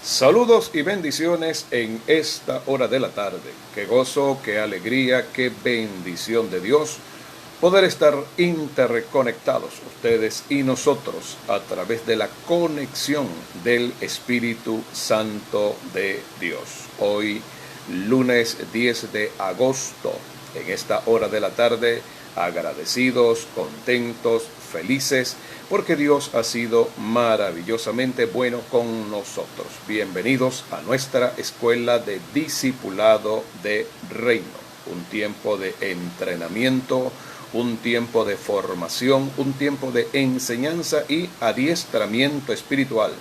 Saludos y bendiciones en esta hora de la tarde. Qué gozo, qué alegría, qué bendición de Dios poder estar interconectados ustedes y nosotros a través de la conexión del Espíritu Santo de Dios. Hoy, lunes 10 de agosto, en esta hora de la tarde, agradecidos, contentos, felices, porque Dios ha sido maravillosamente bueno con nosotros. Bienvenidos a nuestra escuela de discipulado de reino. Un tiempo de entrenamiento, un tiempo de formación, un tiempo de enseñanza y adiestramiento espiritual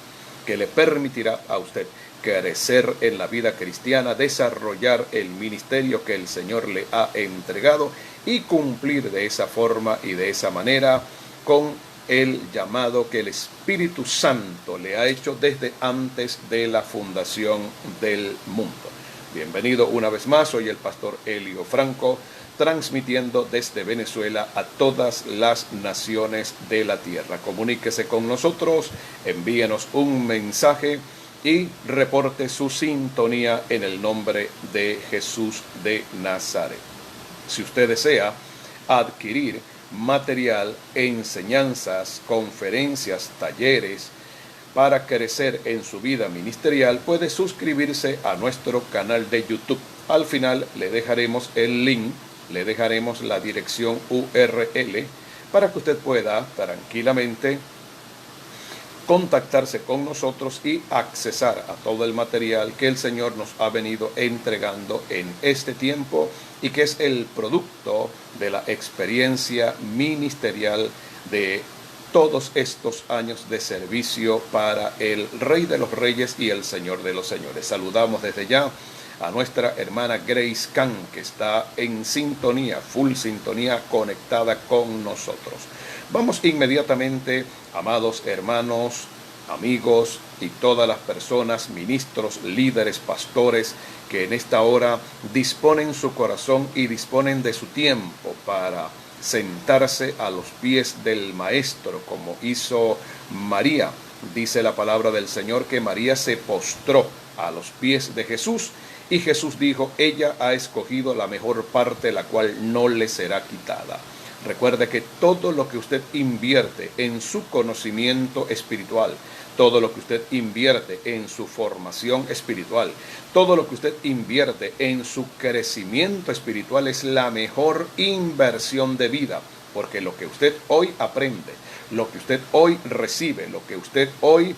que le permitirá a usted crecer en la vida cristiana, desarrollar el ministerio que el Señor le ha entregado y cumplir de esa forma y de esa manera con el llamado que el Espíritu Santo le ha hecho desde antes de la fundación del mundo. Bienvenido una vez más, soy el pastor Elio Franco, transmitiendo desde Venezuela a todas las naciones de la tierra. Comuníquese con nosotros, envíenos un mensaje y reporte su sintonía en el nombre de Jesús de Nazaret. Si usted desea adquirir material, enseñanzas, conferencias, talleres para crecer en su vida ministerial, puede suscribirse a nuestro canal de YouTube. Al final le dejaremos el link, le dejaremos la dirección URL para que usted pueda tranquilamente contactarse con nosotros y accesar a todo el material que el Señor nos ha venido entregando en este tiempo y que es el producto de la experiencia ministerial de todos estos años de servicio para el Rey de los Reyes y el Señor de los Señores. Saludamos desde ya a nuestra hermana Grace Can, que está en sintonía, full sintonía, conectada con nosotros. Vamos inmediatamente, amados hermanos, amigos y todas las personas, ministros, líderes, pastores, que en esta hora disponen su corazón y disponen de su tiempo para sentarse a los pies del Maestro, como hizo María. Dice la palabra del Señor que María se postró a los pies de Jesús y Jesús dijo: ella ha escogido la mejor parte, la cual no le será quitada. Recuerde que todo lo que usted invierte en su conocimiento espiritual, todo lo que usted invierte en su formación espiritual, todo lo que usted invierte en su crecimiento espiritual es la mejor inversión de vida, porque lo que usted hoy aprende, lo que usted hoy recibe, lo que usted hoy,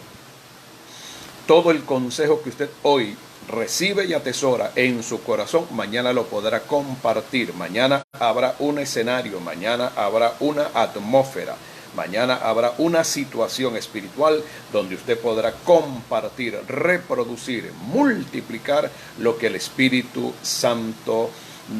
todo el consejo que usted hoy recibe y atesora en su corazón, mañana lo podrá compartir, mañana habrá un escenario, mañana habrá una atmósfera, mañana habrá una situación espiritual donde usted podrá compartir, reproducir, multiplicar lo que el Espíritu Santo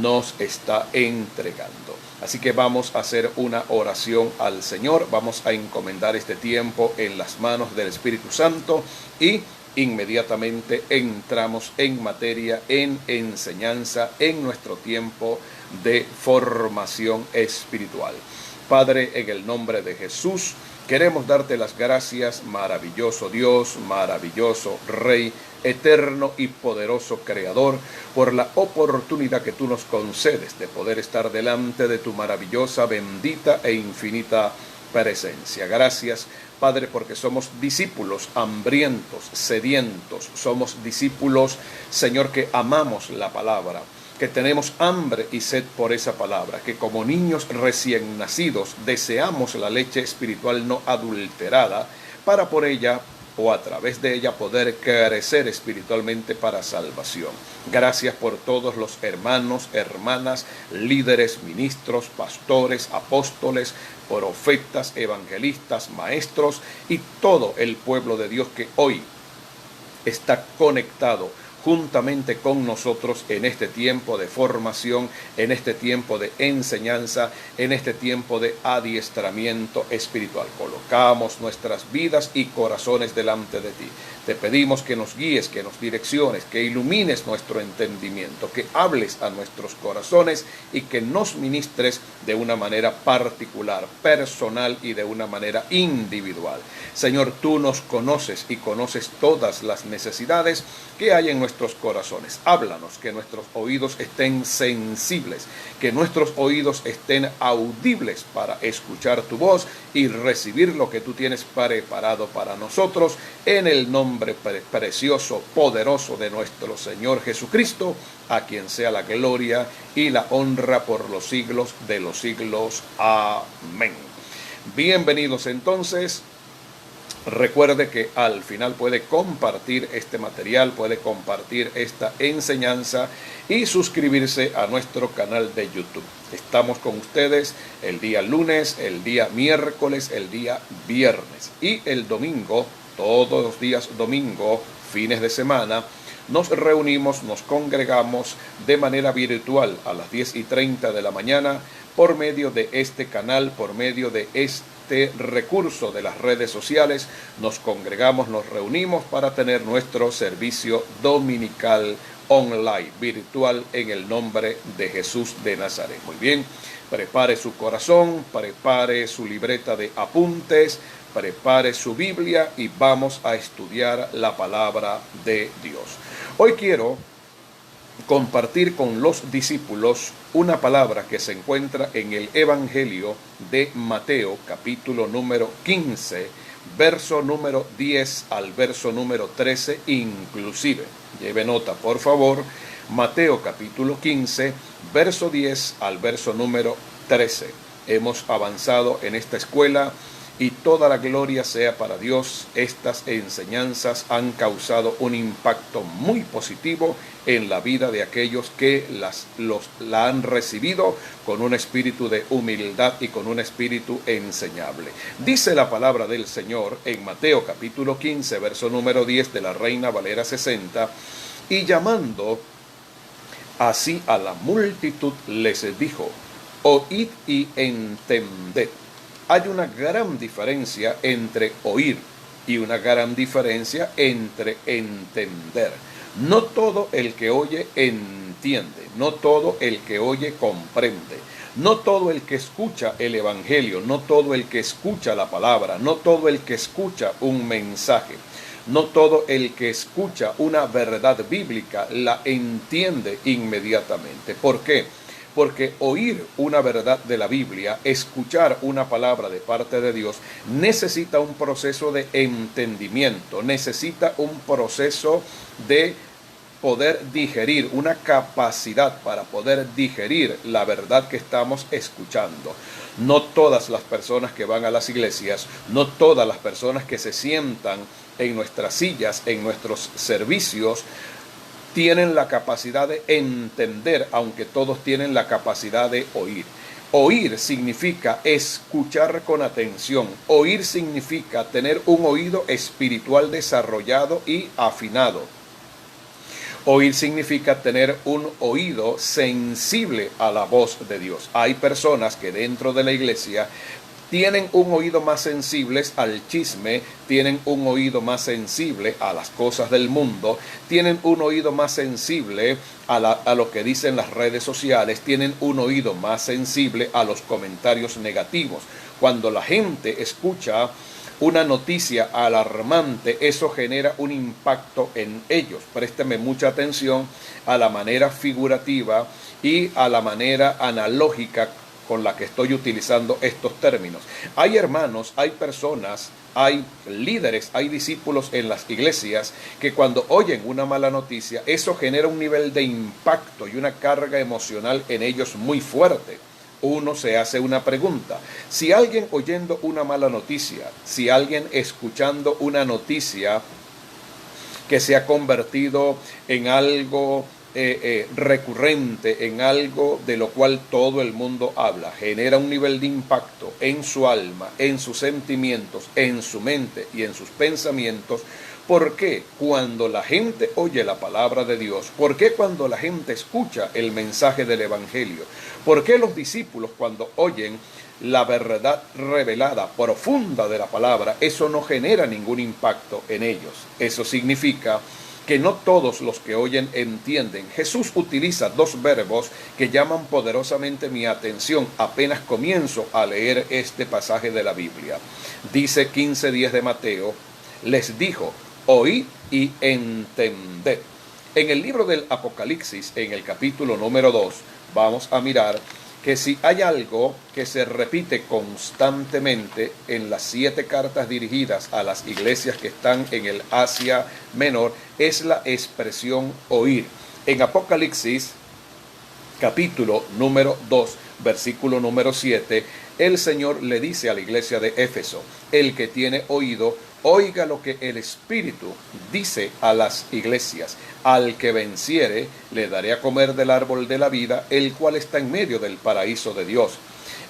nos está entregando. Así que vamos a hacer una oración al Señor, vamos a encomendar este tiempo en las manos del Espíritu Santo y inmediatamente entramos en materia, en enseñanza, en nuestro tiempo de formación espiritual. Padre, en el nombre de Jesús, queremos darte las gracias, maravilloso Dios, maravilloso Rey, eterno y poderoso Creador, por la oportunidad que tú nos concedes de poder estar delante de tu maravillosa, bendita e infinita presencia. Gracias, Padre, porque somos discípulos hambrientos, sedientos, somos discípulos, Señor, que amamos la palabra, que tenemos hambre y sed por esa palabra, que como niños recién nacidos deseamos la leche espiritual no adulterada para por ella o a través de ella poder crecer espiritualmente para salvación. Gracias por todos los hermanos, hermanas, líderes, ministros, pastores, apóstoles, profetas, evangelistas, maestros y todo el pueblo de Dios que hoy está conectado juntamente con nosotros en este tiempo de formación, en este tiempo de enseñanza, en este tiempo de adiestramiento espiritual. Colocamos nuestras vidas y corazones delante de ti. Te pedimos que nos guíes, que nos direcciones, que ilumines nuestro entendimiento, que hables a nuestros corazones y que nos ministres de una manera particular, personal y de una manera individual. Señor, tú nos conoces y conoces todas las necesidades que hay en nuestros corazones. Háblanos, que nuestros oídos estén sensibles, que nuestros oídos estén audibles para escuchar tu voz y recibir lo que tú tienes preparado para nosotros, en el nombre precioso, poderoso de nuestro Señor Jesucristo, a quien sea la gloria y la honra por los siglos de los siglos. Amén. Bienvenidos entonces. Recuerde que al final puede compartir este material, puede compartir esta enseñanza y suscribirse a nuestro canal de YouTube. Estamos con ustedes el día lunes, el día miércoles, el día viernes y el domingo, todos los días domingo, fines de semana. Nos reunimos, nos congregamos de manera virtual a las 10:30 de la mañana por medio de este canal, por medio de este recurso de las redes sociales. Nos congregamos, nos reunimos para tener nuestro servicio dominical online, virtual, en el nombre de Jesús de Nazaret. Muy bien, prepare su corazón, prepare su libreta de apuntes, prepare su Biblia y vamos a estudiar la palabra de Dios. Hoy quiero compartir con los discípulos una palabra que se encuentra en el Evangelio de Mateo, capítulo número 15, verso número 10 al verso número 13 inclusive. Lleve nota, por favor. Mateo, capítulo 15, verso 10 al verso número 13. Hemos avanzado en esta escuela y toda la gloria sea para Dios. Estas enseñanzas han causado un impacto muy positivo en la vida de aquellos que la han recibido con un espíritu de humildad y con un espíritu enseñable. Dice la palabra del Señor en Mateo capítulo 15, verso número 10 de la Reina Valera 60, y llamando así a la multitud les dijo: oíd y entended. Hay una gran diferencia entre oír y una gran diferencia entre entender. No todo el que oye entiende, no todo el que oye comprende, no todo el que escucha el Evangelio, no todo el que escucha la palabra, no todo el que escucha un mensaje, no todo el que escucha una verdad bíblica la entiende inmediatamente. ¿Por qué? Porque oír una verdad de la Biblia, escuchar una palabra de parte de Dios, necesita un proceso de entendimiento, necesita un proceso de poder digerir, una capacidad para poder digerir la verdad que estamos escuchando. No todas las personas que van a las iglesias, no todas las personas que se sientan en nuestras sillas, en nuestros servicios, tienen la capacidad de entender, aunque todos tienen la capacidad de oír. Oír significa escuchar con atención. Oír significa tener un oído espiritual desarrollado y afinado. Oír significa tener un oído sensible a la voz de Dios. Hay personas que dentro de la iglesia tienen un oído más sensible al chisme, tienen un oído más sensible a las cosas del mundo, tienen un oído más sensible a lo que dicen las redes sociales, tienen un oído más sensible a los comentarios negativos. Cuando la gente escucha una noticia alarmante, eso genera un impacto en ellos. Présteme mucha atención a la manera figurativa y a la manera analógica con la que estoy utilizando estos términos. Hay hermanos, hay personas, hay líderes, hay discípulos en las iglesias que cuando oyen una mala noticia, eso genera un nivel de impacto y una carga emocional en ellos muy fuerte. Uno se hace una pregunta: si alguien oyendo una mala noticia, si alguien escuchando una noticia que se ha convertido en algo recurrente, en algo de lo cual todo el mundo habla, genera un nivel de impacto en su alma, en sus sentimientos, en su mente y en sus pensamientos, ¿Por qué cuando la gente oye la palabra de Dios? ¿Por qué cuando la gente escucha el mensaje del Evangelio? ¿Por qué los discípulos cuando oyen la verdad revelada, profunda de la palabra, eso no genera ningún impacto en ellos? Eso significa que no todos los que oyen entienden. Jesús utiliza dos verbos que llaman poderosamente mi atención apenas comienzo a leer este pasaje de la Biblia. Dice 15:10 de Mateo, les dijo, oíd y entended. En el libro del Apocalipsis, en el capítulo número 2, vamos a mirar que si hay algo que se repite constantemente en las 7 cartas dirigidas a las iglesias que están en el Asia Menor, es la expresión oír. En Apocalipsis, capítulo número 2, versículo número 7, el Señor le dice a la iglesia de Éfeso, el que tiene oído, oiga lo que el Espíritu dice a las iglesias. Al que venciere, le daré a comer del árbol de la vida, el cual está en medio del paraíso de Dios.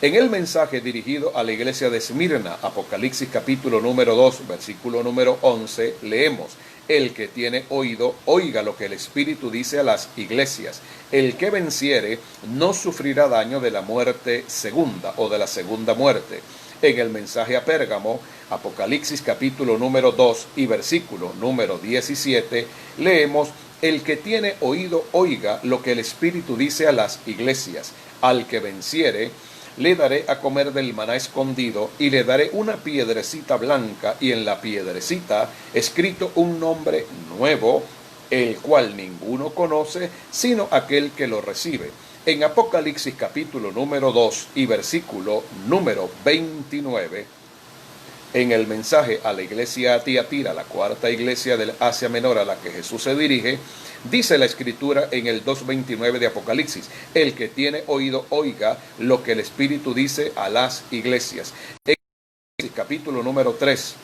En el mensaje dirigido a la iglesia de Esmirna, Apocalipsis capítulo número 2, versículo número 11, leemos, el que tiene oído, oiga lo que el Espíritu dice a las iglesias. El que venciere no sufrirá daño de la muerte segunda o de la segunda muerte. En el mensaje a Pérgamo, Apocalipsis capítulo número 2 y versículo número 17, leemos, el que tiene oído, oiga lo que el Espíritu dice a las iglesias. Al que venciere, le daré a comer del maná escondido y le daré una piedrecita blanca y en la piedrecita escrito un nombre nuevo, el cual ninguno conoce sino aquel que lo recibe. En Apocalipsis capítulo número 2 y versículo número 29, en el mensaje a la iglesia a Tiatira, la cuarta iglesia del Asia Menor a la que Jesús se dirige, dice la Escritura en el 2:29 de Apocalipsis, el que tiene oído oiga lo que el Espíritu dice a las iglesias. En el capítulo número 3,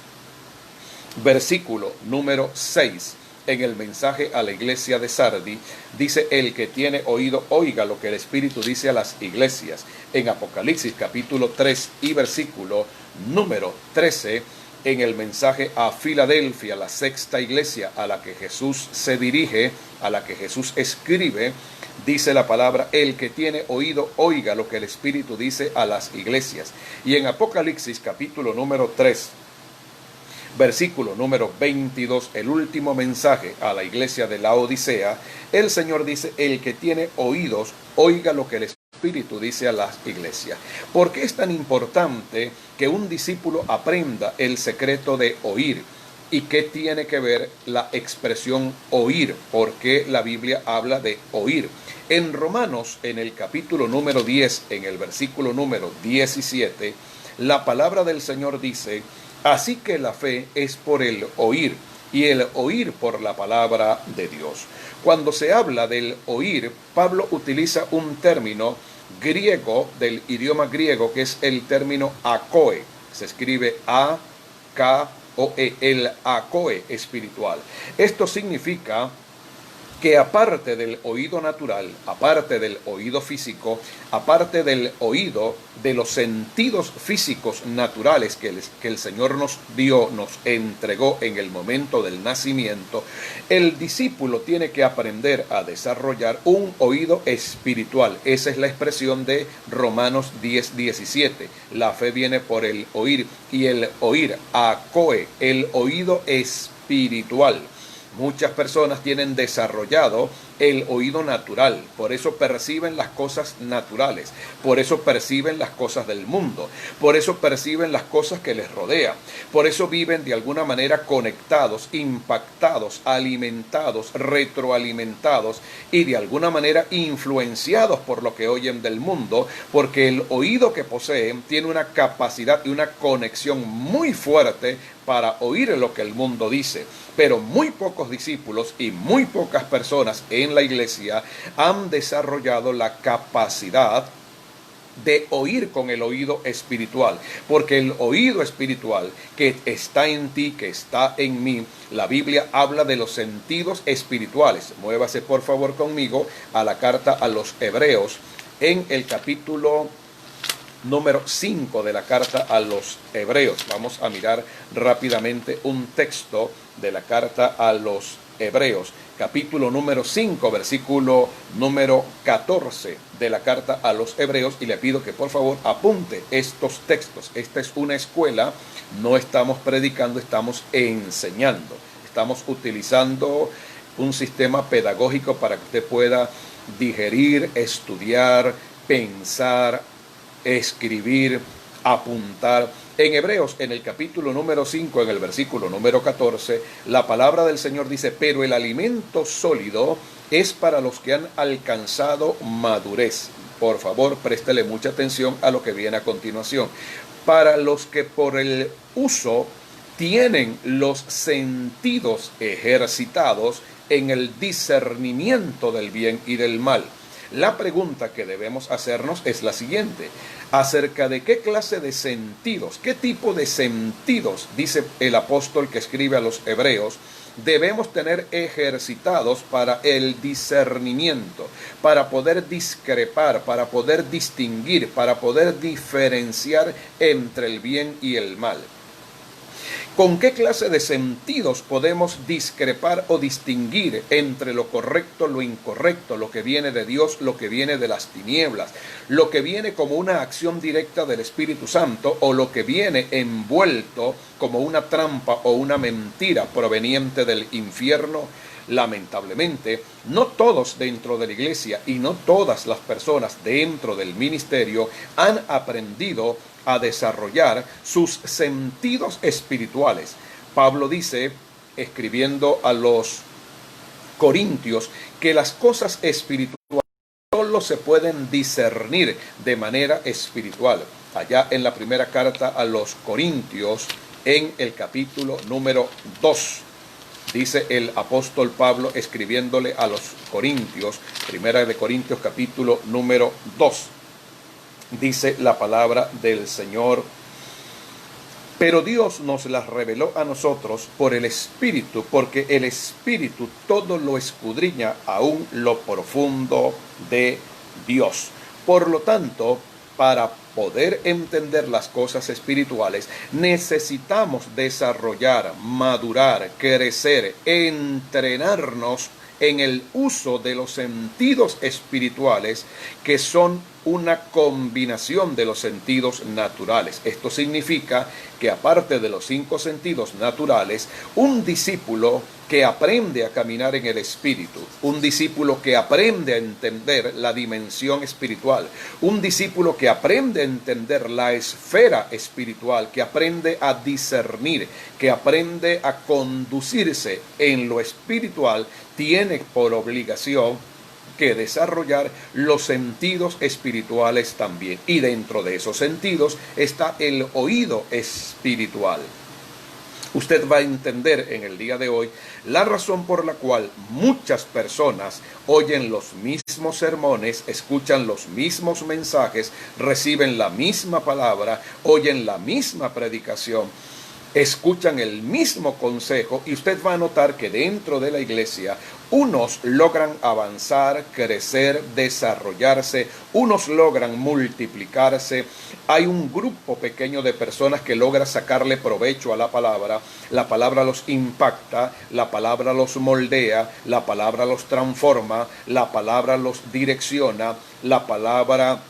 versículo número 6, en el mensaje a la iglesia de Sardi, dice, el que tiene oído, oiga lo que el Espíritu dice a las iglesias. En Apocalipsis capítulo 3 y versículo número 13, en el mensaje a Filadelfia, la sexta iglesia a la que Jesús se dirige, a la que Jesús escribe, dice la palabra, el que tiene oído, oiga lo que el Espíritu dice a las iglesias. Y en Apocalipsis capítulo número 3, versículo número 22, el último mensaje a la iglesia de la Odisea, el Señor dice, el que tiene oídos, oiga lo que el Espíritu dice a las iglesias. ¿Por qué es tan importante que un discípulo aprenda el secreto de oír? ¿Y qué tiene que ver la expresión oír? ¿Por qué la Biblia habla de oír? En Romanos, en el capítulo número 10, en el versículo número 17, la palabra del Señor dice, así que la fe es por el oír, y el oír por la palabra de Dios. Cuando se habla del oír, Pablo utiliza un término griego, del idioma griego, que es el término akoe. Se escribe A-K-O-E, el akoe espiritual. Esto significa que aparte del oído natural, aparte del oído físico, aparte del oído de los sentidos físicos naturales que el Señor nos dio, nos entregó en el momento del nacimiento, el discípulo tiene que aprender a desarrollar un oído espiritual. Esa es la expresión de Romanos 10:17. La fe viene por el oír, y el oír, akoe, el oído espiritual. Muchas personas tienen desarrollado el oído natural, por eso perciben las cosas naturales, por eso perciben las cosas del mundo, por eso perciben las cosas que les rodean, por eso viven de alguna manera conectados, impactados, alimentados, retroalimentados y de alguna manera influenciados por lo que oyen del mundo, porque el oído que poseen tiene una capacidad y una conexión muy fuerte para oír lo que el mundo dice. Pero muy pocos discípulos y muy pocas personas en la iglesia han desarrollado la capacidad de oír con el oído espiritual, porque el oído espiritual que está en ti, que está en mí, la Biblia habla de los sentidos espirituales. Muévase por favor conmigo a la carta a los Hebreos en el capítulo número 5 de la carta a los Hebreos. Vamos a mirar rápidamente un texto de la carta a los Hebreos, capítulo número 5, versículo número 14 de la carta a los Hebreos, y le pido que por favor apunte estos textos. Esta es una escuela, no estamos predicando, estamos enseñando. Estamos utilizando un sistema pedagógico para que usted pueda digerir, estudiar, pensar, escribir, apuntar. En Hebreos, en el capítulo número 5, en el versículo número 14, la palabra del Señor dice: pero el alimento sólido es para los que han alcanzado madurez. Por favor, préstele mucha atención a lo que viene a continuación. Para los que por el uso tienen los sentidos ejercitados en el discernimiento del bien y del mal. La pregunta que debemos hacernos es la siguiente: ¿acerca de qué clase de sentidos, qué tipo de sentidos, dice el apóstol que escribe a los Hebreos, debemos tener ejercitados para el discernimiento, para poder discrepar, para poder distinguir, para poder diferenciar entre el bien y el mal? ¿Con qué clase de sentidos podemos discrepar o distinguir entre lo correcto, lo incorrecto, lo que viene de Dios, lo que viene de las tinieblas, lo que viene como una acción directa del Espíritu Santo o lo que viene envuelto como una trampa o una mentira proveniente del infierno? Lamentablemente, no todos dentro de la iglesia y no todas las personas dentro del ministerio han aprendido a desarrollar sus sentidos espirituales. Pablo dice, escribiendo a los Corintios, que las cosas espirituales solo se pueden discernir de manera espiritual. Allá en la primera carta a los Corintios, en el capítulo número 2, dice el apóstol Pablo escribiéndole a los Corintios, primera de Corintios capítulo número 2, dice la palabra del Señor: pero Dios nos las reveló a nosotros por el Espíritu, porque el Espíritu todo lo escudriña, aún lo profundo de Dios. Por lo tanto, para poder entender las cosas espirituales, necesitamos desarrollar, madurar, crecer, entrenarnos en el uso de los sentidos espirituales, que son una combinación de los sentidos naturales. Esto significa que aparte de los 5 sentidos naturales, un discípulo que aprende a caminar en el Espíritu, un discípulo que aprende a entender la dimensión espiritual, un discípulo que aprende a entender la esfera espiritual, que aprende a discernir, que aprende a conducirse en lo espiritual, tiene por obligación que desarrollar los sentidos espirituales también. Y dentro de esos sentidos está el oído espiritual. Usted va a entender en el día de hoy la razón por la cual muchas personas oyen los mismos sermones, escuchan los mismos mensajes, reciben la misma palabra, oyen la misma predicación, escuchan el mismo consejo, y usted va a notar que dentro de la iglesia unos logran avanzar, crecer, desarrollarse, unos logran multiplicarse. Hay un grupo pequeño de personas que logra sacarle provecho a la palabra los impacta, la palabra los moldea, la palabra los transforma, la palabra los direcciona, la palabra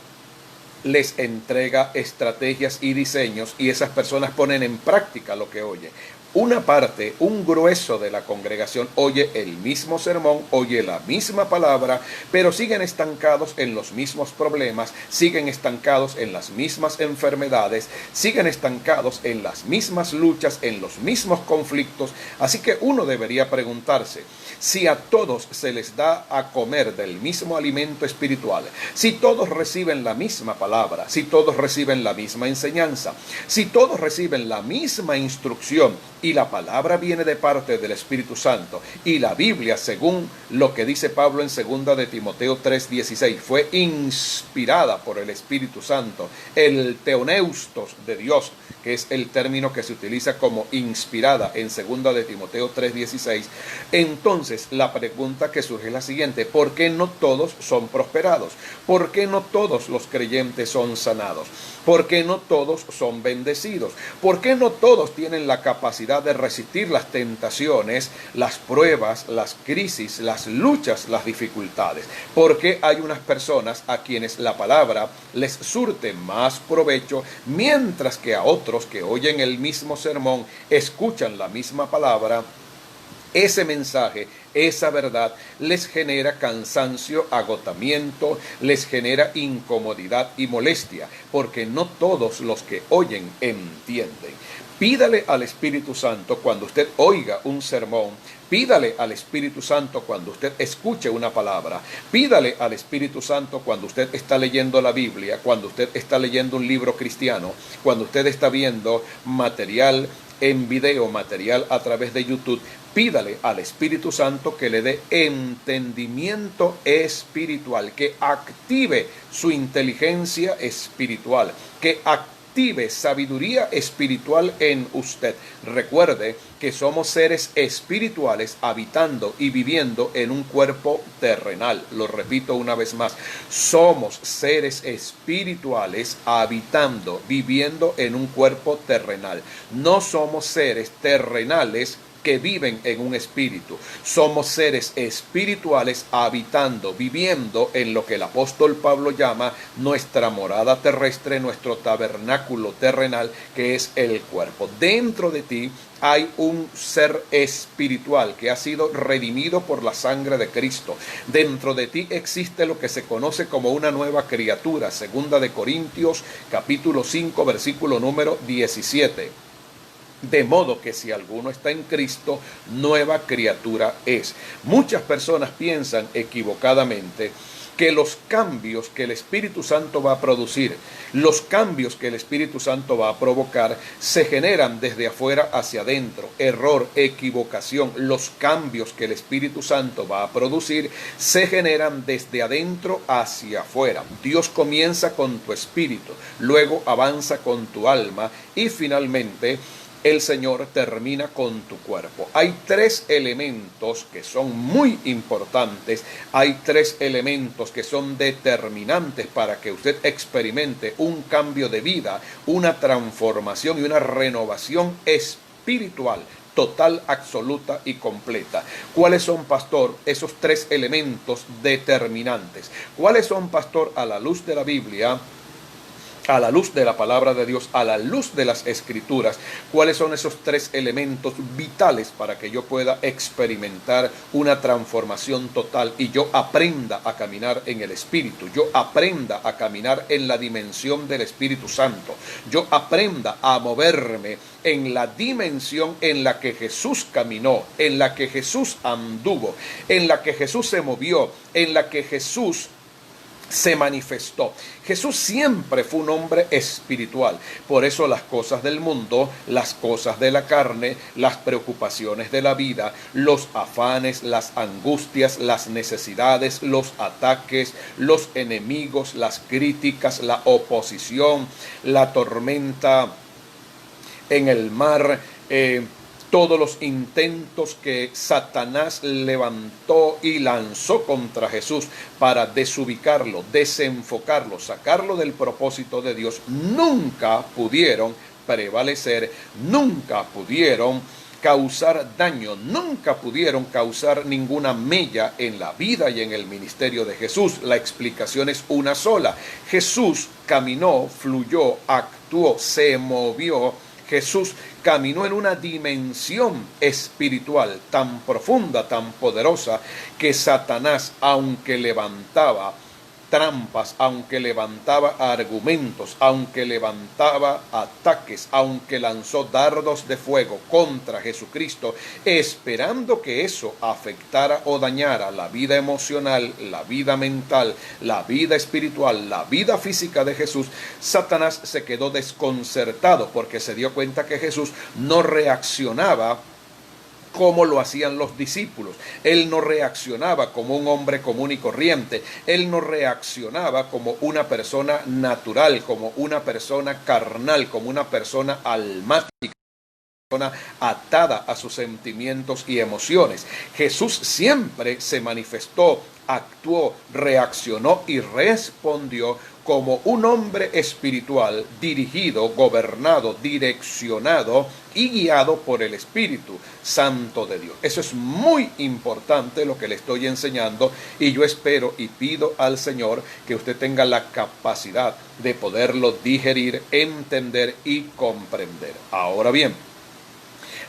les entrega estrategias y diseños, y esas personas ponen en práctica lo que oyen. Una parte, un grueso de la congregación oye el mismo sermón, oye la misma palabra, pero siguen estancados en los mismos problemas, siguen estancados en las mismas enfermedades, siguen estancados en las mismas luchas, en los mismos conflictos. Así que uno debería preguntarse, si a todos se les da a comer del mismo alimento espiritual, si todos reciben la misma palabra, si todos reciben la misma enseñanza, si todos reciben la misma instrucción y la palabra viene de parte del Espíritu Santo, y la Biblia, según lo que dice Pablo en 2 de Timoteo 3:16, fue inspirada por el Espíritu Santo, el teoneustos de Dios, que es el término que se utiliza como inspirada en 2 de Timoteo 3:16, entonces la pregunta que surge es la siguiente: ¿por qué no todos son prosperados? ¿Por qué no todos los creyentes son sanados? ¿Por qué no todos son bendecidos? ¿Por qué no todos tienen la capacidad de resistir las tentaciones, las pruebas, las crisis, las luchas, las dificultades? ¿Por qué hay unas personas a quienes la palabra les surte más provecho, mientras que a otros que oyen el mismo sermón, escuchan la misma palabra, ese mensaje, esa verdad les genera cansancio, agotamiento, les genera incomodidad y molestia, porque no todos los que oyen entienden? Pídale al Espíritu Santo cuando usted oiga un sermón, pídale al Espíritu Santo cuando usted escuche una palabra, pídale al Espíritu Santo cuando usted está leyendo la Biblia, cuando usted está leyendo un libro cristiano, cuando usted está viendo material en video, material a través de YouTube. Pídale al Espíritu Santo que le dé entendimiento espiritual, que active su inteligencia espiritual, que active sabiduría espiritual en usted. Recuerde que somos seres espirituales habitando y viviendo en un cuerpo terrenal. Lo repito una vez más, somos seres espirituales habitando, viviendo en un cuerpo terrenal. No somos seres terrenales que viven en un espíritu. Somos seres espirituales habitando, viviendo en lo que el apóstol Pablo llama nuestra morada terrestre, nuestro tabernáculo terrenal, que es el cuerpo. Dentro de ti hay un ser espiritual que ha sido redimido por la sangre de Cristo. Dentro de ti existe lo que se conoce como una nueva criatura. 2 de Corintios capítulo 5 versículo número 17. De modo que si alguno está en Cristo, nueva criatura es. Muchas personas piensan equivocadamente que los cambios que el Espíritu Santo va a producir, los cambios que el Espíritu Santo va a provocar, se generan desde afuera hacia adentro. Error, equivocación. Los cambios que el Espíritu Santo va a producir se generan desde adentro hacia afuera. Dios comienza con tu espíritu, luego avanza con tu alma y finalmente el Señor termina con tu cuerpo. Hay tres elementos que son muy importantes, hay tres elementos que son determinantes para que usted experimente un cambio de vida, una transformación y una renovación espiritual total, absoluta y completa. ¿Cuáles son, pastor, esos tres elementos determinantes? ¿Cuáles son, pastor, a la luz de la Biblia, a la luz de la palabra de Dios, a la luz de las Escrituras? ¿Cuáles son esos tres elementos vitales para que yo pueda experimentar una transformación total y yo aprenda a caminar en el Espíritu, yo aprenda a caminar en la dimensión del Espíritu Santo, yo aprenda a moverme en la dimensión en la que Jesús caminó, en la que Jesús anduvo, en la que Jesús se movió, en la que Jesús se manifestó? Jesús siempre fue un hombre espiritual. Por eso las cosas del mundo, las cosas de la carne, las preocupaciones de la vida, los afanes, las angustias, las necesidades, los ataques, los enemigos, las críticas, la oposición, la tormenta en el mar, todos los intentos que Satanás levantó y lanzó contra Jesús para desubicarlo, desenfocarlo, sacarlo del propósito de Dios, nunca pudieron prevalecer, nunca pudieron causar daño, nunca pudieron causar ninguna mella en la vida y en el ministerio de Jesús. La explicación es una sola: Jesús caminó, fluyó, actuó, se movió. Jesús caminó en una dimensión espiritual tan profunda, tan poderosa, que Satanás, aunque levantaba trampas, aunque levantaba argumentos, aunque levantaba ataques, aunque lanzó dardos de fuego contra Jesucristo, esperando que eso afectara o dañara la vida emocional, la vida mental, la vida espiritual, la vida física de Jesús, Satanás se quedó desconcertado porque se dio cuenta que Jesús no reaccionaba como lo hacían los discípulos. Él no reaccionaba como un hombre común y corriente. Él no reaccionaba como una persona natural, como una persona carnal, como una persona almática, atada a sus sentimientos y emociones. Jesús siempre se manifestó, actuó, reaccionó y respondió como un hombre espiritual, dirigido, gobernado, direccionado y guiado por el Espíritu Santo de Dios. Eso es muy importante lo que le estoy enseñando, y yo espero y pido al Señor que usted tenga la capacidad de poderlo digerir, entender y comprender. Ahora bien,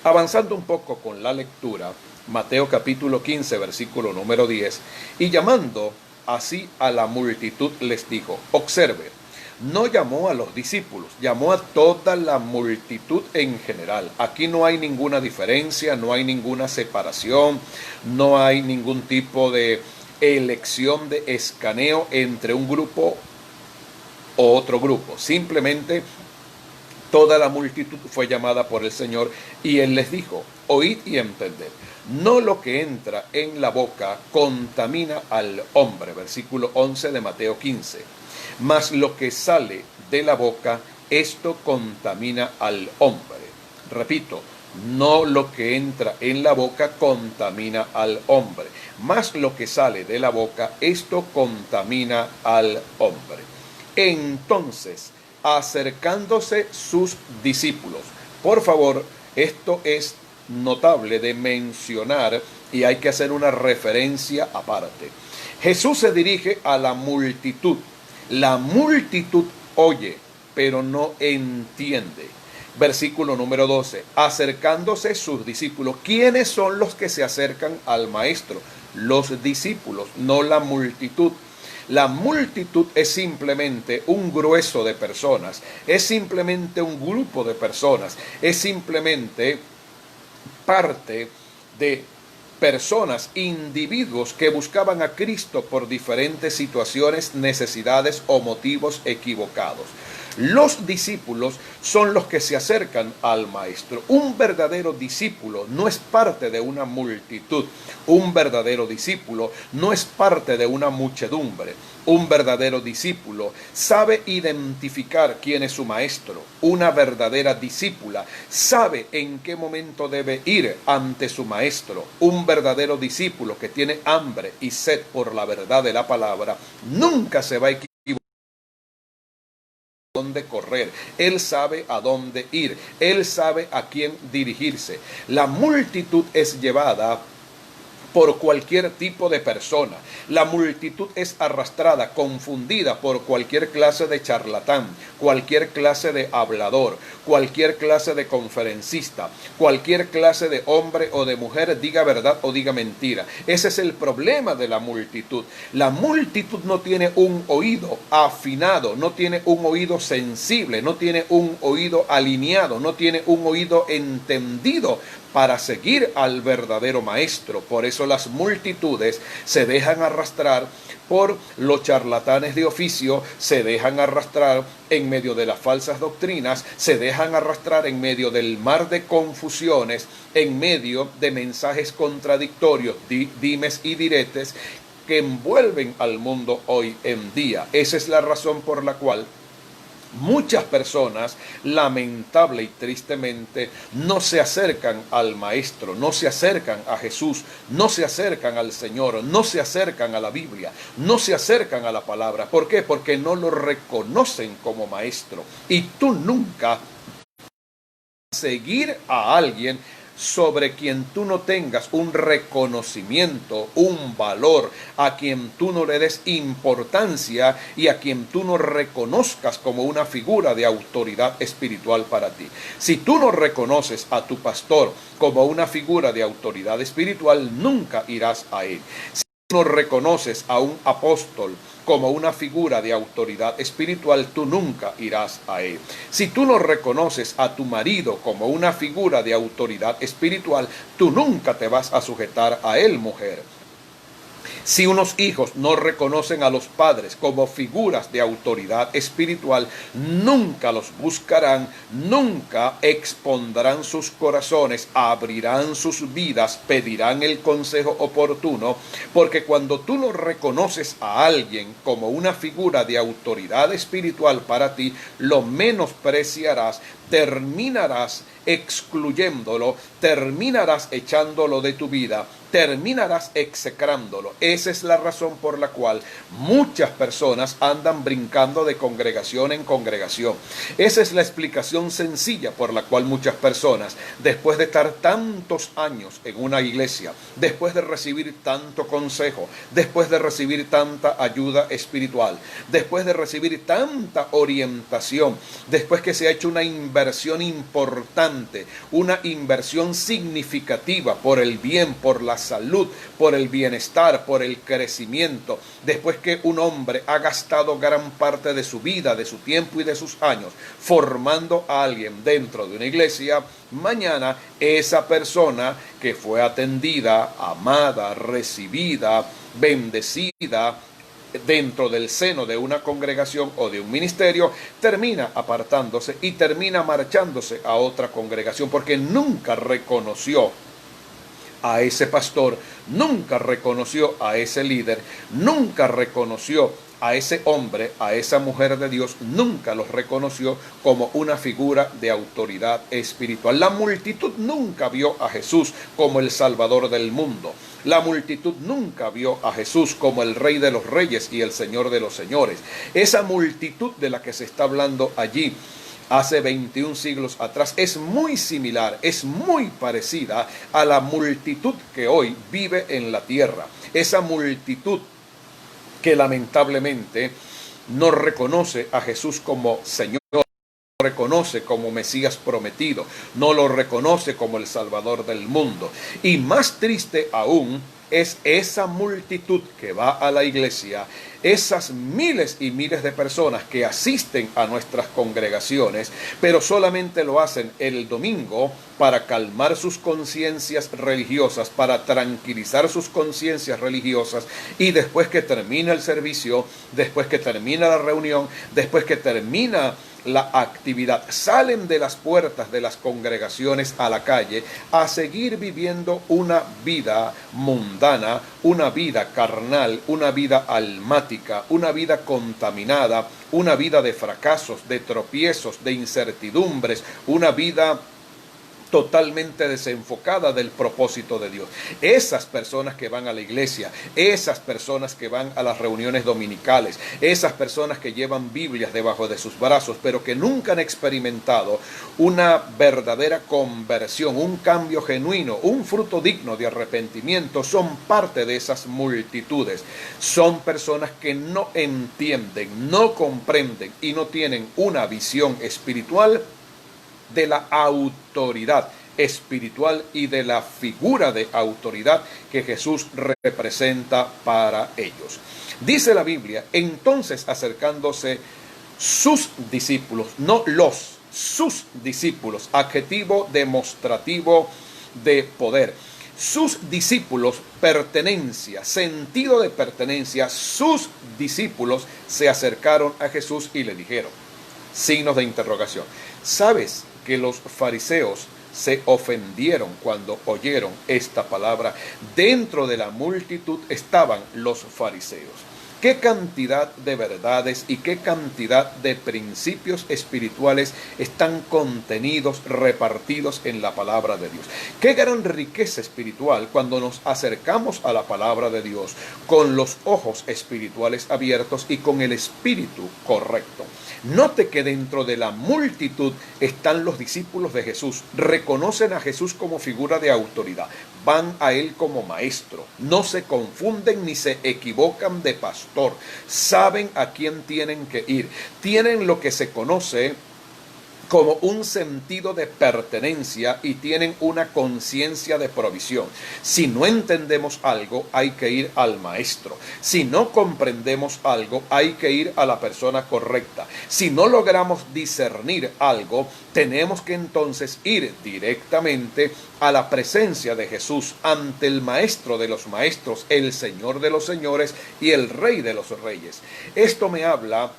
avanzando un poco con la lectura, Mateo capítulo 15, versículo número 10, y llamando así a la multitud les dijo, observe, no llamó a los discípulos, llamó a toda la multitud en general. Aquí no hay ninguna diferencia, no hay ninguna separación, no hay ningún tipo de elección de escaneo entre un grupo o otro grupo. Simplemente toda la multitud fue llamada por el Señor y Él les dijo, oíd y entended. No lo que entra en la boca contamina al hombre, versículo 11 de Mateo 15, mas lo que sale de la boca, esto contamina al hombre. Repito, no lo que entra en la boca contamina al hombre, mas lo que sale de la boca, esto contamina al hombre. Entonces, acercándose sus discípulos, por favor, esto es notable de mencionar y hay que hacer una referencia aparte. Jesús se dirige a la multitud. La multitud oye, pero no entiende. Versículo número 12. Acercándose sus discípulos. ¿Quiénes son los que se acercan al maestro? Los discípulos, no la multitud. La multitud es simplemente un grueso de personas, es simplemente un grupo de personas, es simplemente parte de personas, individuos que buscaban a Cristo por diferentes situaciones, necesidades o motivos equivocados. Los discípulos son los que se acercan al maestro. Un verdadero discípulo no es parte de una multitud. Un verdadero discípulo no es parte de una muchedumbre. Un verdadero discípulo sabe identificar quién es su maestro. Una verdadera discípula sabe en qué momento debe ir ante su maestro. Un verdadero discípulo que tiene hambre y sed por la verdad de la palabra nunca se va a equivocar dónde correr, él sabe a dónde ir, él sabe a quién dirigirse. La multitud es llevada por cualquier tipo de persona. La multitud es arrastrada, confundida por cualquier clase de charlatán, cualquier clase de hablador, cualquier clase de conferencista, cualquier clase de hombre o de mujer, diga verdad o diga mentira. Ese es el problema de la multitud. La multitud no tiene un oído afinado, no tiene un oído sensible, no tiene un oído alineado, no tiene un oído entendido para seguir al verdadero maestro. Por eso las multitudes se dejan arrastrar por los charlatanes de oficio, se dejan arrastrar en medio de las falsas doctrinas, se dejan arrastrar en medio del mar de confusiones, en medio de mensajes contradictorios, dimes y diretes que envuelven al mundo hoy en día. Esa es la razón por la cual muchas personas, lamentable y tristemente, no se acercan al Maestro, no se acercan a Jesús, no se acercan al Señor, no se acercan a la Biblia, no se acercan a la palabra. ¿Por qué? Porque no lo reconocen como Maestro. Y tú nunca vas a seguir a alguien sobre quien tú no tengas un reconocimiento, un valor, a quien tú no le des importancia y a quien tú no reconozcas como una figura de autoridad espiritual para ti. Si tú no reconoces a tu pastor como una figura de autoridad espiritual, nunca irás a él. no reconoces a un apóstol como una figura de autoridad espiritual, tú nunca irás a él. Si tú no reconoces a tu marido como una figura de autoridad espiritual, tú nunca te vas a sujetar a él, mujer. Si unos hijos no reconocen a los padres como figuras de autoridad espiritual, nunca los buscarán, nunca expondrán sus corazones, abrirán sus vidas, pedirán el consejo oportuno, porque cuando tú no reconoces a alguien como una figura de autoridad espiritual para ti, lo menospreciarás, terminarás excluyéndolo, terminarás echándolo de tu vida, terminarás execrándolo. Esa es la razón por la cual muchas personas andan brincando de congregación en congregación. Esa es la explicación sencilla por la cual muchas personas, después de estar tantos años en una iglesia, después de recibir tanto consejo, después de recibir tanta ayuda espiritual, después de recibir tanta orientación, después que se ha hecho una inversión importante, una inversión significativa por el bien, por la salud, por el bienestar, por el crecimiento, después que un hombre ha gastado gran parte de su vida, de su tiempo y de sus años formando a alguien dentro de una iglesia, mañana esa persona que fue atendida, amada, recibida, bendecida dentro del seno de una congregación o de un ministerio, termina apartándose y termina marchándose a otra congregación porque nunca reconoció a ese pastor, nunca reconoció a ese líder, nunca reconoció a ese hombre, a esa mujer de Dios, nunca los reconoció como una figura de autoridad espiritual. La multitud nunca vio a Jesús como el Salvador del mundo. La multitud nunca vio a Jesús como el Rey de los Reyes y el Señor de los Señores. Esa multitud de la que se está hablando allí hace 21 siglos atrás es muy similar, es muy parecida a la multitud que hoy vive en la tierra. Esa multitud que lamentablemente no reconoce a Jesús como Señor, no lo reconoce como Mesías prometido, no lo reconoce como el Salvador del mundo. Y más triste aún es esa multitud que va a la iglesia, esas miles y miles de personas que asisten a nuestras congregaciones, pero solamente lo hacen el domingo para calmar sus conciencias religiosas, para tranquilizar sus conciencias religiosas, y después que termina el servicio, después que termina la reunión, después que termina la actividad, salen de las puertas de las congregaciones a la calle a seguir viviendo una vida mundana, una vida carnal, una vida almática, una vida contaminada, una vida de fracasos, de tropiezos, de incertidumbres, una vida totalmente desenfocada del propósito de Dios. Esas personas que van a la iglesia, esas personas que van a las reuniones dominicales, esas personas que llevan Biblias debajo de sus brazos, pero que nunca han experimentado una verdadera conversión, un cambio genuino, un fruto digno de arrepentimiento, son parte de esas multitudes. Son personas que no entienden, no comprenden y no tienen una visión espiritual de la autoridad espiritual y de la figura de autoridad que Jesús representa para ellos. Dice la Biblia, entonces acercándose sus discípulos, no los, sus discípulos, adjetivo demostrativo de poder. Sus discípulos, pertenencia, sentido de pertenencia, sus discípulos se acercaron a Jesús y le dijeron, signos de interrogación, ¿sabes que los fariseos se ofendieron cuando oyeron esta palabra? Dentro de la multitud estaban los fariseos. Qué cantidad de verdades y qué cantidad de principios espirituales están contenidos, repartidos en la palabra de Dios. Qué gran riqueza espiritual cuando nos acercamos a la palabra de Dios con los ojos espirituales abiertos y con el espíritu correcto. Note que dentro de la multitud están los discípulos de Jesús. Reconocen a Jesús como figura de autoridad. Van a Él como maestro. No se confunden ni se equivocan de pastor. Saben a quién tienen que ir. Tienen lo que se conoce como un sentido de pertenencia y tienen una conciencia de provisión. Si no entendemos algo, hay que ir al maestro. Si no comprendemos algo, hay que ir a la persona correcta. Si no logramos discernir algo, tenemos que entonces ir directamente a la presencia de Jesús, ante el Maestro de los maestros, el Señor de los señores y el Rey de los reyes. Esto me habla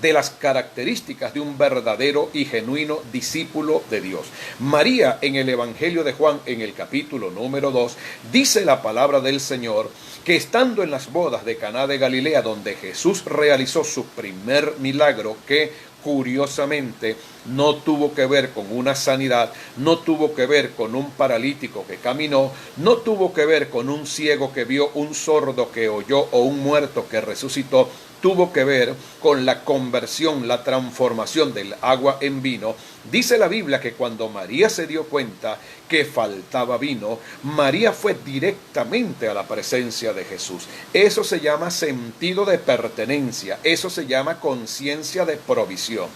de las características de un verdadero y genuino discípulo de Dios. María, en el Evangelio de Juan, en el capítulo número 2, dice la palabra del Señor que estando en las bodas de Caná de Galilea, donde Jesús realizó su primer milagro, que curiosamente no tuvo que ver con una sanidad, no tuvo que ver con un paralítico que caminó, no tuvo que ver con un ciego que vio, un sordo que oyó o un muerto que resucitó, tuvo que ver con la conversión, la transformación del agua en vino. Dice la Biblia que cuando María se dio cuenta que faltaba vino, María fue directamente a la presencia de Jesús. Eso se llama sentido de pertenencia, eso se llama conciencia de provisión.